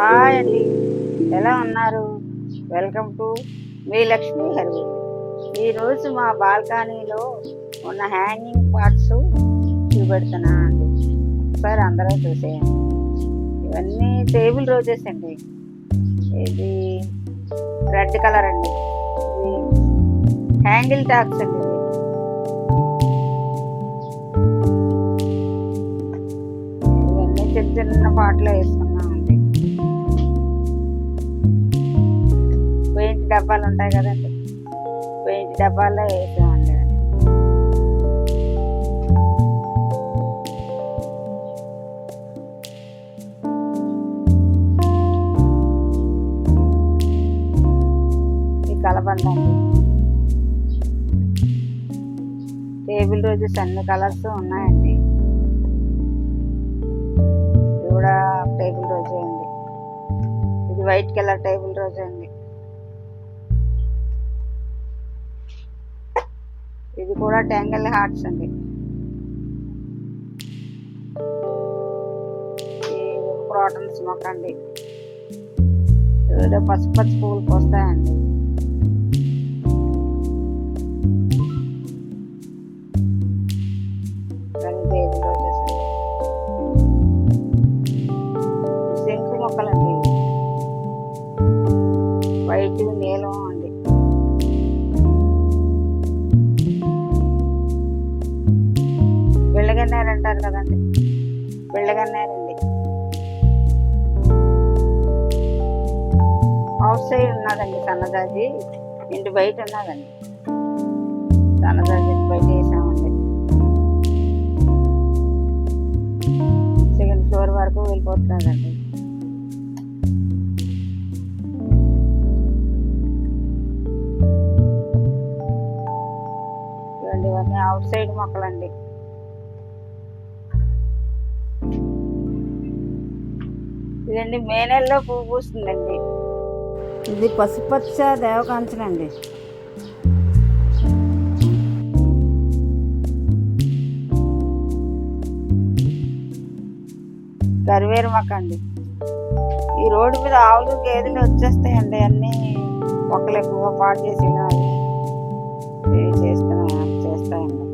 Hi అండి, ఎలా ఉన్నారు? Welcome to me Lakshmi herbal. ఈరోజు మా బాల్కనీలో ఉన్న హ్యాంగింగ్ పార్ట్స్ చూపెడుతున్నాను అండి. ఒకసారి అందరూ చూసేయండి. ఇవన్నీ టేబుల్ రోజెస్ అండి. ఇది రెడ్ కలర్ అండి. ఇది హ్యాంగిల్ టాక్స్ అండి. ఇవన్నీ చిన్న చిన్న పాటలు వేసుకున్నామండి. పెయింట్ డబ్బాలు ఉంటాయి కదండి, పెయింట్ డబ్బాల్లో వేసామండి. ఈ కలబందండి. టేబుల్ రోజెస్ అన్ని కలర్స్ ఉన్నాయండి. ఇది కూడా టేబుల్ రోజే అండి. ఇది వైట్ కలర్ టేబుల్ రోజే అండి. ఇది కూడా ట్యాంగిల్ హార్ట్స్ అండి. ఇది క్రోటన్స్ మొక్క అండి. ఇది పసుపు పచ్చి పువ్వులు పోస్తాయండి. టేబుల్ రోజెస్ అండి. శంకు మొక్కలండి. వైట్ నీలం అండి. బిళ్ళగన్నేరు అంటారు కదండి, బిళ్ళగన్నేరండి. అవుట్ సైడ్ ఉన్నదండి సన్నజాజి, ఇంటి బయట ఉన్నదండి. సన్నజాజి బయట వేసామండి. సెకండ్ ఫ్లోర్ వరకు వెళ్ళిపోతుందండి. ఇవన్నీ అవుట్ సైడ్ మొక్కలండి. ఇదండి మే నెలలో పువ్వు పూస్తుందండి. ఇది పసుపచ్చ దేవకాంచనండి. కరివేరు మొక్క అండి. ఈ రోడ్డు మీద ఆవులు గేదెలు వచ్చేస్తాయండి. అన్నీ మొక్కలు ఎక్కువ పాటు చేసేవి చేస్తాయండి.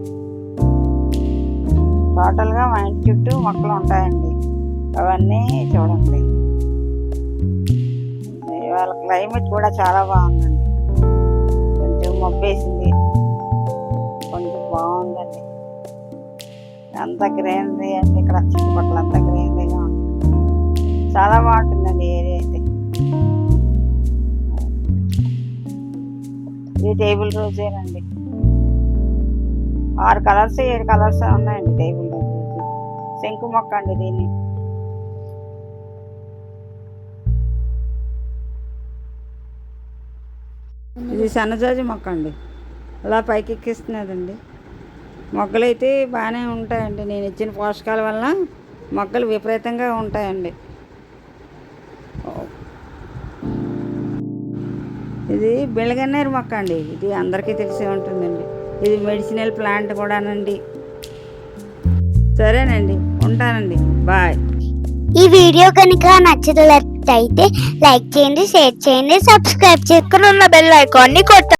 టోటల్గా మా ఇంటి చుట్టూ మొక్కలు ఉంటాయండి. అవన్నీ చూడండి. ఇవాళ క్లైమేట్ కూడా చాలా బాగుందండి. కొంచెం మబ్బేసింది, కొంచెం బాగుందండి. అంతా గ్రీనరీ అండి. ఇక్కడ చుట్టుపక్కల అంతా గ్రీనరీగా ఉంటుంది. చాలా బాగుంటుందండి ఏరియా అయితే. ఇది టేబుల్ రోజేనండి. 6 కలర్స్ 7 కలర్స్ ఉన్నాయండి టేబుల్ రోజు. శంకు మొక్క అండి. దీన్ని ఇది సన్నజాజి మొక్క అండి. అలా పైకి ఎక్కిస్తున్నదండి. మొక్కలు అయితే బాగానే ఉంటాయండి. నేను ఇచ్చిన పోషకాల వల్ల మొక్కలు విపరీతంగా ఉంటాయండి. ఇది బిళ్ళగన్నేరు మొక్క అండి. ఇది అందరికీ తెలిసే ఉంటుందండి. ఇది మెడిసినల్ ప్లాంట్ కూడానండి. సరేనండి, ఉంటానండి. బాయ్. ఈ వీడియో కనుక నచ్చినట్లయితే లైక్ చేయండి, షేర్ చేయండి, సబ్స్క్రైబ్ చేసుకుని ఉన్న బెల్ ఐకాన్ని కొట్టండి.